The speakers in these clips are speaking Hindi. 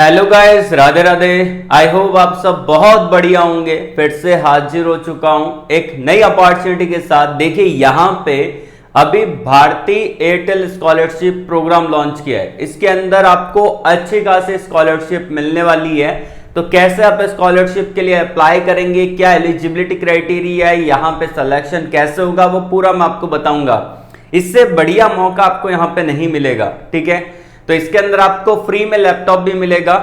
Hello guys, Radhe Radhe. I hope आप सब बहुत बढ़िया होंगे। फिर से हाजिर हो चुका हूं एक नई अपॉर्चुनिटी के साथ। देखिए यहाँ पे अभी भारतीय एयरटेल स्कॉलरशिप प्रोग्राम लॉन्च किया है। इसके अंदर आपको अच्छी खासी स्कॉलरशिप मिलने वाली है। तो कैसे आप स्कॉलरशिप के लिए अप्लाई करेंगे, क्या एलिजिबिलिटी क्राइटेरिया है, यहाँ पे सिलेक्शन कैसे होगा, वो पूरा मैं आपको बताऊंगा। इससे बढ़िया मौका आपको यहाँ पे नहीं मिलेगा, ठीक है। तो इसके अंदर आपको फ्री में लैपटॉप भी मिलेगा।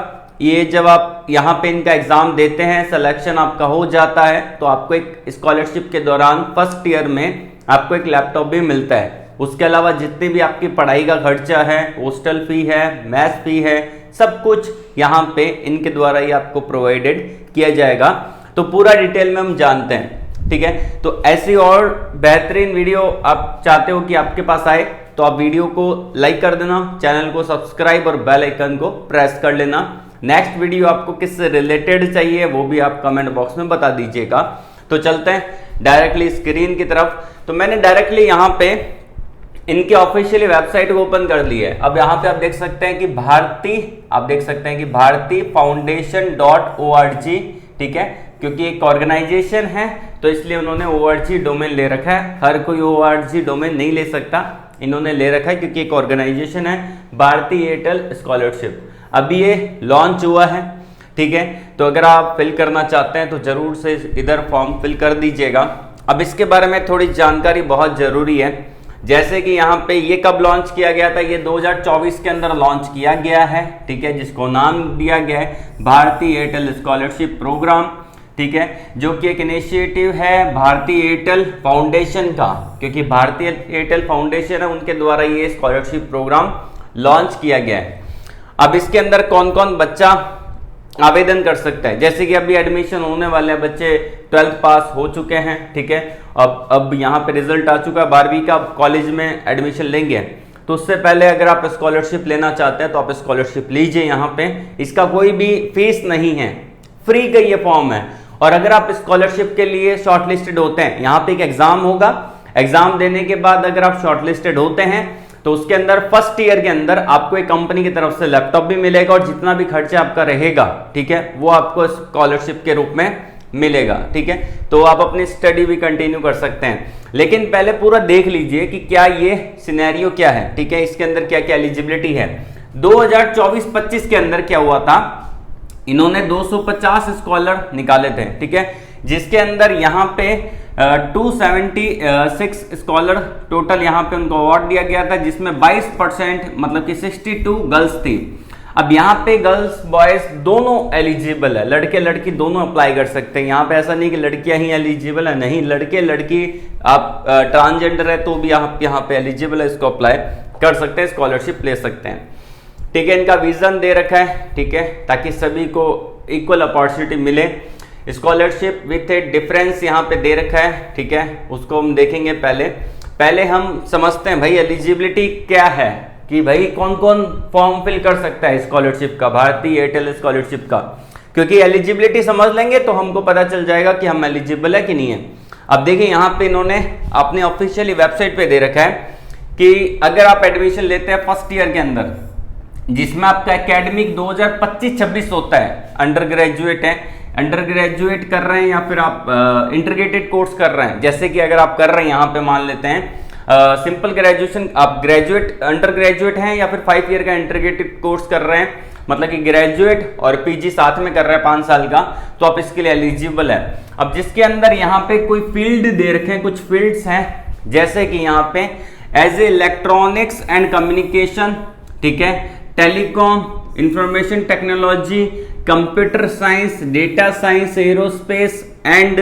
ये जब आप यहाँ पे इनका एग्जाम देते हैं, सिलेक्शन आपका हो जाता है, तो आपको एक स्कॉलरशिप के दौरान फर्स्ट ईयर में आपको एक लैपटॉप भी मिलता है। उसके अलावा जितनी भी आपकी पढ़ाई का खर्चा है, हॉस्टल फी है, मैथ फी है, सब कुछ यहाँ पे इनके द्वारा ही आपको प्रोवाइडेड किया जाएगा। तो पूरा डिटेल में हम जानते हैं, ठीक है। तो ऐसी और बेहतरीन वीडियो आप चाहते हो कि आपके पास आए, तो आप वीडियो को लाइक कर देना, चैनल को सब्सक्राइब और बेल आइकन को प्रेस कर लेना। नेक्स्ट वीडियो आपको किससे रिलेटेड चाहिए वो भी आप कमेंट बॉक्स में बता दीजिएगा। तो चलते हैं डायरेक्टली स्क्रीन की तरफ। तो मैंने डायरेक्टली यहाँ पे इनके ऑफिशियली वेबसाइट को ओपन कर ली है। अब यहाँ पे आप देख सकते हैं कि भारतीय foundation.org, ठीक है, क्योंकि एक ऑर्गेनाइजेशन है तो इसलिए उन्होंने ORG डोमेन ले रखा है। हर कोई ORG डोमेन नहीं ले सकता, इन्होंने ले रखा है क्योंकि एक ऑर्गेनाइजेशन है, भारतीय एयरटेल स्कॉलरशिप। अभी ये लॉन्च हुआ है, ठीक है। तो अगर आप फिल करना चाहते हैं तो जरूर से इधर फॉर्म फिल कर दीजिएगा। अब इसके बारे में थोड़ी जानकारी बहुत जरूरी है। जैसे कि यहाँ पे ये कब लॉन्च किया गया था, ये 2024 के अंदर लॉन्च किया गया है, ठीक है, जिसको नाम दिया गया है भारतीय एयरटेल स्कॉलरशिप प्रोग्राम, ठीक है, जो कि एक इनिशिएटिव है भारतीय एयरटेल फाउंडेशन का, क्योंकि भारतीय एयरटेल फाउंडेशन है, उनके द्वारा ये स्कॉलरशिप प्रोग्राम लॉन्च किया गया है। अब इसके अंदर कौन कौन बच्चा आवेदन कर सकता है, जैसे कि अभी एडमिशन होने वाले हैं, बच्चे 12th पास हो चुके हैं, ठीक है। अब यहाँ पे रिजल्ट आ चुका है 12वीं का, कॉलेज में एडमिशन लेंगे। तो उससे पहले अगर आप स्कॉलरशिप लेना चाहते हैं तो आप स्कॉलरशिप लीजिए। यहाँ पे इसका कोई भी फीस नहीं है, फ्री का ये फॉर्म है। और अगर आप स्कॉलरशिप के लिए शॉर्टलिस्टेड होते हैं, यहाँ पे एक एग्जाम होगा, एग्जाम देने के बाद अगर आप शॉर्टलिस्टेड होते हैं तो उसके अंदर फर्स्ट ईयर के अंदर आपको एक कंपनी की तरफ से लैपटॉप भी मिलेगा और जितना भी खर्चा आपका रहेगा, ठीक है, वो आपको स्कॉलरशिप के रूप में मिलेगा, ठीक है। तो आप अपनी स्टडी भी कंटिन्यू कर सकते हैं, लेकिन पहले पूरा देख लीजिए कि क्या ये सिनेरियो क्या है, ठीक है, इसके अंदर क्या क्या एलिजिबिलिटी है। 2024-25 के अंदर क्या हुआ था, इन्होंने 250 स्कॉलर निकाले थे, ठीक है, जिसके अंदर यहाँ पे 276 स्कॉलर टोटल यहाँ पे उनको अवार्ड दिया गया था, जिसमें 22% मतलब कि 62 गर्ल्स थी। अब यहाँ पे गर्ल्स बॉयज दोनों एलिजिबल है, लड़के लड़की दोनों अप्लाई कर सकते हैं। यहाँ पे ऐसा नहीं कि लड़कियां ही एलिजिबल है, नहीं, लड़के लड़की आप ट्रांसजेंडर है तो भी आप यहाँ पे एलिजिबल है, इसको अप्लाई कर सकते हैं, स्कॉलरशिप ले सकते हैं, ठीक है। इनका विजन दे रखा है, ठीक है, ताकि सभी को इक्वल अपॉर्चुनिटी मिले। स्कॉलरशिप विथ ए डिफरेंस यहाँ पे दे रखा है, ठीक है, उसको हम देखेंगे। पहले हम समझते हैं भाई एलिजिबिलिटी क्या है, कि भाई कौन कौन फॉर्म फिल कर सकता है स्कॉलरशिप का, भारतीय एयरटेल स्कॉलरशिप का। क्योंकि एलिजिबिलिटी समझ लेंगे तो हमको पता चल जाएगा कि हम एलिजिबल है कि नहीं है। अब देखिए यहाँ पे इन्होंने अपने ऑफिशियली वेबसाइट पे दे रखा है कि अगर आप एडमिशन लेते हैं फर्स्ट ईयर के अंदर, जिसमें आपका एकेडमिक 2025-26 होता है, अंडर ग्रेजुएट है, अंडर ग्रेजुएट कर रहे हैं या फिर आप इंटीग्रेटेड कोर्स कर रहे हैं, जैसे कि अगर आप कर रहे हैं, यहाँ पे मान लेते हैं सिंपल ग्रेजुएशन, आप ग्रेजुएट अंडर ग्रेजुएट हैं या फिर 5 ईयर का इंटीग्रेटेड कोर्स कर रहे हैं, मतलब कि ग्रेजुएट और पीजी साथ में कर रहे हैं 5 साल का, तो आप इसके लिए एलिजिबल है। अब जिसके अंदर यहाँ पे कोई फील्ड दे रखे हैं, कुछ फील्ड्स हैं, जैसे कि यहाँ पे as a electronics and communication, ठीक है, telecom, information technology, computer science, data science, aerospace and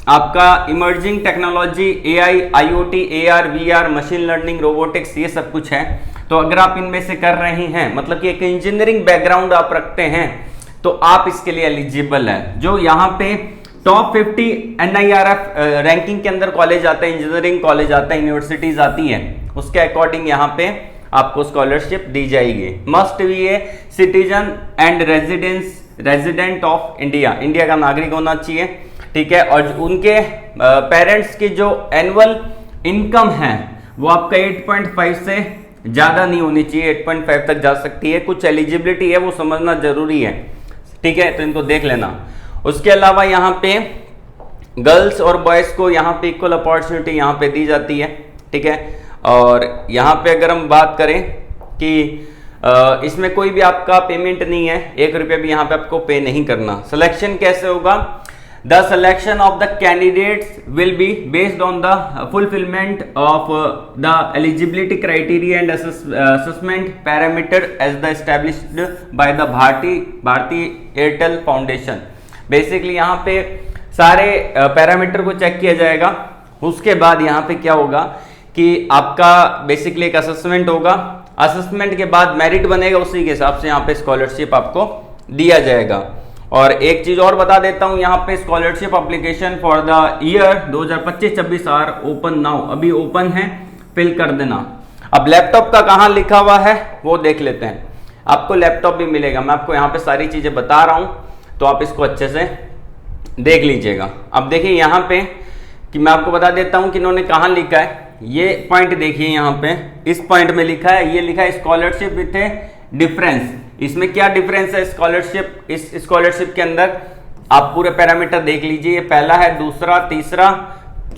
आपका emerging technology, AI, IoT, AR, VR, machine learning, robotics, ये सब कुछ है। तो अगर आप इनमें से कर रहे हैं, मतलब कि एक इंजीनियरिंग बैकग्राउंड आप रखते हैं, तो आप इसके लिए एलिजिबल है। जो यहाँ पे टॉप 50 NIRF रैंकिंग के अंदर कॉलेज आते हैं, इंजीनियरिंग कॉलेज आते हैं, यूनिवर्सिटीज आती हैं, उसके अकॉर्डिंग यहाँ पे आपको स्कॉलरशिप दी जाएगी। Must be a citizen and resident of India, India का नागरिक होना चाहिए, ठीक है। और उनके पेरेंट्स की जो एनुअल इनकम है वो आपका 8.5 से ज़्यादा नहीं होनी चाहिए, 8.5 तक जा सकती है। कुछ एलिजिबिलिटी है वो समझना जरूरी है, ठीक है, तो इनको देख लेना। उसके अलावा यहाँ पे गर्ल्स और बॉयज़ को यहाँ पे इक्वल अपॉर्चुनिटी यहाँ पे दी जाती है, ठीक है। और यहाँ पे अगर हम बात करें कि इसमें कोई भी आपका पेमेंट नहीं है, 1 रुपया भी यहाँ पे आपको पे नहीं करना। सिलेक्शन कैसे होगा? The selection of the candidates will be based on the fulfilment of the eligibility criteria and assessment parameter as the established by the Bharti Airtel foundation. Basically यहाँ पे सारे पैरामीटर को चेक किया जाएगा। उसके बाद यहाँ पे क्या होगा कि आपका बेसिकली एक असेसमेंट होगा, असेसमेंट के बाद मेरिट बनेगा, उसी के हिसाब से यहाँ पे स्कॉलरशिप आपको दिया जाएगा। और एक चीज और बता देता हूँ, यहाँ पे scholarship application for the year 2025-26 are open now, अभी ओपन है, फिल कर देना। अब लैपटॉप का कहाँ लिखा हुआ है वो देख लेते हैं। आपको लैपटॉप भी मिलेगा, मैं आपको यहाँ पे सारी चीजें बता रहा हूँ तो आप इसको अच्छे से देख लीजिएगा। अब देखिए यहाँ पे कि मैं आपको बता देता हूँ कि इन्होंने कहाँ लिखा है। ये पॉइंट देखिए यहाँ पे, इस पॉइंट में लिखा है, ये लिखा है स्कॉलरशिप विथ ए डिफरेंस। इसमें क्या डिफरेंस है स्कॉलरशिप, इस स्कॉलरशिप के अंदर आप पूरे पैरामीटर देख लीजिए। ये पहला है, दूसरा, तीसरा,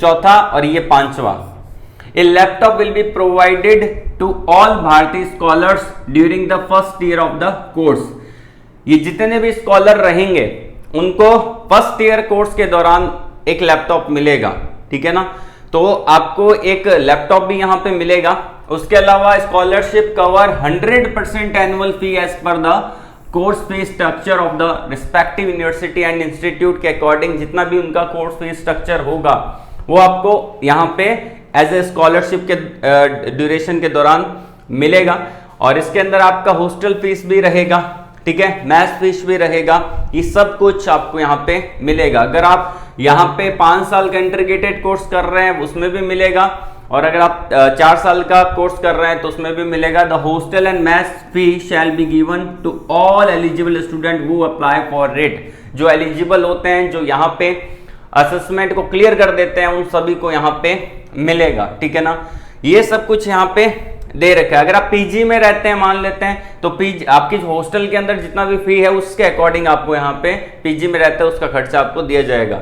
चौथा और ये 5वां। A laptop will be provided to all Bharatiya scholars during the first year of the course. ये जितने भी स्कॉलर रहेंगे उनको फर्स्ट ईयर कोर्स के दौरान एक लैपटॉप मिलेगा, ठीक है ना। तो आपको एक लैपटॉप भी यहाँ पे मिलेगा। उसके अलावा scholarship cover 100% annual fee as per the course fee structure of the respective university and institute के अकॉर्डिंग। जितना भी उनका कोर्स फी स्ट्रक्चर होगा वो आपको यहाँ पे एज ए स्कॉलरशिप के ड्यूरेशन के दौरान मिलेगा। और इसके अंदर आपका हॉस्टल फीस भी रहेगा, ठीक है, मैथ फीस भी रहेगा, ये सब कुछ आपको यहाँ पे मिलेगा। अगर आप यहाँ पे 5 साल का इंटीग्रेटेड कोर्स कर रहे हैं उसमें भी मिलेगा, और अगर आप 4 साल का कोर्स कर रहे हैं तो उसमें भी मिलेगा। The hostel and math fee shall be given to all eligible student who apply for it. जो एलिजिबल होते हैं, जो यहाँ पे असेसमेंट को क्लियर कर देते हैं, उन सभी को यहाँ पे मिलेगा, ठीक है ना। ये सब कुछ यहाँ पे दे रखा है। अगर आप पीजी में रहते हैं मान लेते हैं तो पीजी आपकी हॉस्टल के अंदर जितना भी फी है उसके अकॉर्डिंग आपको यहाँ पे पीजी में रहते हैं उसका खर्चा आपको दिया जाएगा।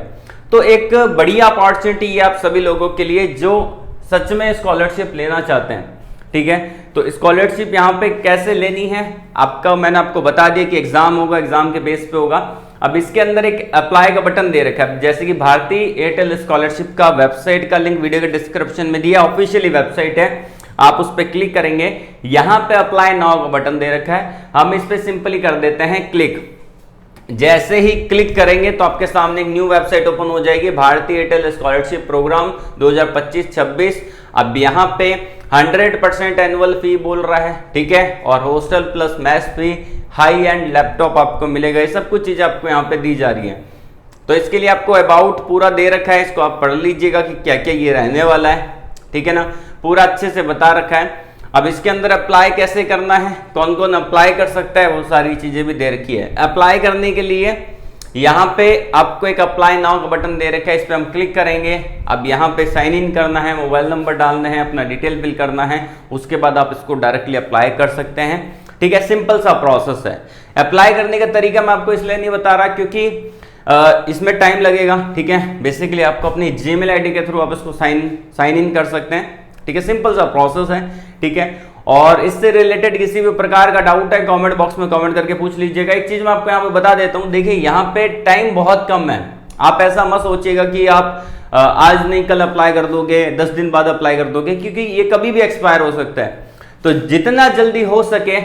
तो एक बढ़िया अपॉर्चुनिटी है आप सभी लोगों के लिए जो सच में स्कॉलरशिप लेना चाहते हैं, ठीक है। तो स्कॉलरशिप यहाँ पे कैसे लेनी है आपका मैंने आपको बता दिया कि एग्जाम होगा, एग्जाम के बेस पे होगा। अब इसके अंदर एक अप्लाई का बटन दे रखा है, जैसे कि भारतीय एयरटेल स्कॉलरशिप का वेबसाइट का लिंक वीडियो के डिस्क्रिप्शन में दिया, ऑफिशियली वेबसाइट है, आप उस पर क्लिक करेंगे। यहां पे अप्लाई नाउ का बटन दे रखा है, हम इस पे सिंपली कर देते हैं क्लिक। जैसे ही क्लिक करेंगे तो आपके सामने एक न्यू वेबसाइट ओपन हो जाएगी, भारतीय एयरटेल स्कॉलरशिप प्रोग्राम 2025-26। अब यहाँ पे 100% एनुअल फी बोल रहा है, ठीक है, और hostel plus math fee, high and laptop आपको मिलेगा। ये सब कुछ चीजें आपको यहाँ पे दी जा रही है। तो इसके लिए आपको अबाउट पूरा दे रखा है, इसको आप पढ़ लीजिएगा कि क्या क्या ये रहने वाला है, ठीक है ना, पूरा अच्छे से बता रखा है। अब इसके अंदर अप्लाई कैसे करना है, कौन कौन अप्लाई कर सकता है, वो सारी चीजें भी दे रखी है। अप्लाई करने के लिए यहाँ पे आपको एक अप्लाई नाउ का बटन दे रखा है, इस पे हम क्लिक करेंगे। अब यहाँ पे साइन इन करना है, मोबाइल नंबर डालना है, अपना डिटेल फिल करना है, उसके बाद आप इसको डायरेक्टली अप्लाई कर सकते हैं, ठीक है। सिंपल सा प्रोसेस है। अप्लाई करने का तरीका मैं आपको इसलिए नहीं बता रहा क्योंकि इसमें टाइम लगेगा, ठीक है। बेसिकली आपको अपनी जीमेल आईडी के थ्रू आप इसको साइन इन कर सकते हैं, ठीक है। सिंपल सा प्रोसेस है, ठीक है। और इससे रिलेटेड किसी भी प्रकार का डाउट है कमेंट बॉक्स में कमेंट करके पूछ लीजिएगा। एक चीज मैं आपको यहाँ पे बता देता हूँ, देखिए यहाँ पे टाइम बहुत कम है। आप ऐसा मत सोचिएगा कि आप आज नहीं कल अप्लाई कर दोगे, 10 दिन बाद अप्लाई कर दोगे, क्योंकि ये कभी भी एक्सपायर हो सकता है। तो जितना जल्दी हो सके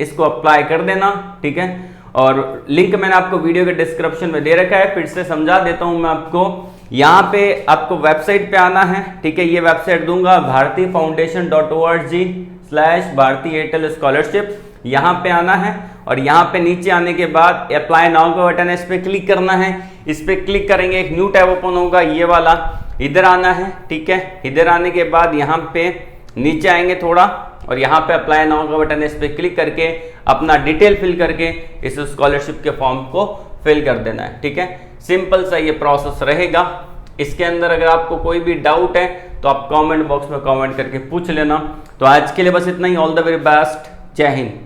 इसको अप्लाई कर देना, ठीक है। और लिंक मैंने आपको वीडियो के डिस्क्रिप्शन में दे रखा है, फिर से समझा देता हूं मैं आपको। यहाँ पे आपको वेबसाइट पे आना है, ठीक है। ये वेबसाइट दूंगा bharatifoundation.org/भारतीय एयरटेल स्कॉलरशिप, यहाँ पे आना है। और यहाँ पे नीचे आने के बाद अप्लाई नाउ का बटन है, इस पे क्लिक करना है। इस पे क्लिक करेंगे, एक न्यू टैब ओपन होगा, ये वाला, इधर आना है, ठीक है। इधर आने के बाद यहाँ पे नीचे आएंगे थोड़ा, और यहाँ पे अप्लाई नाउ का बटन है, इस पे क्लिक करके अपना डिटेल फिल करके इस स्कॉलरशिप के फॉर्म को फिल कर देना है, ठीक है। सिंपल सा ये प्रोसेस रहेगा। इसके अंदर अगर आपको कोई भी डाउट है तो आप कमेंट बॉक्स में कमेंट करके पूछ लेना। तो आज के लिए बस इतना ही। All the very best. जय हिंद।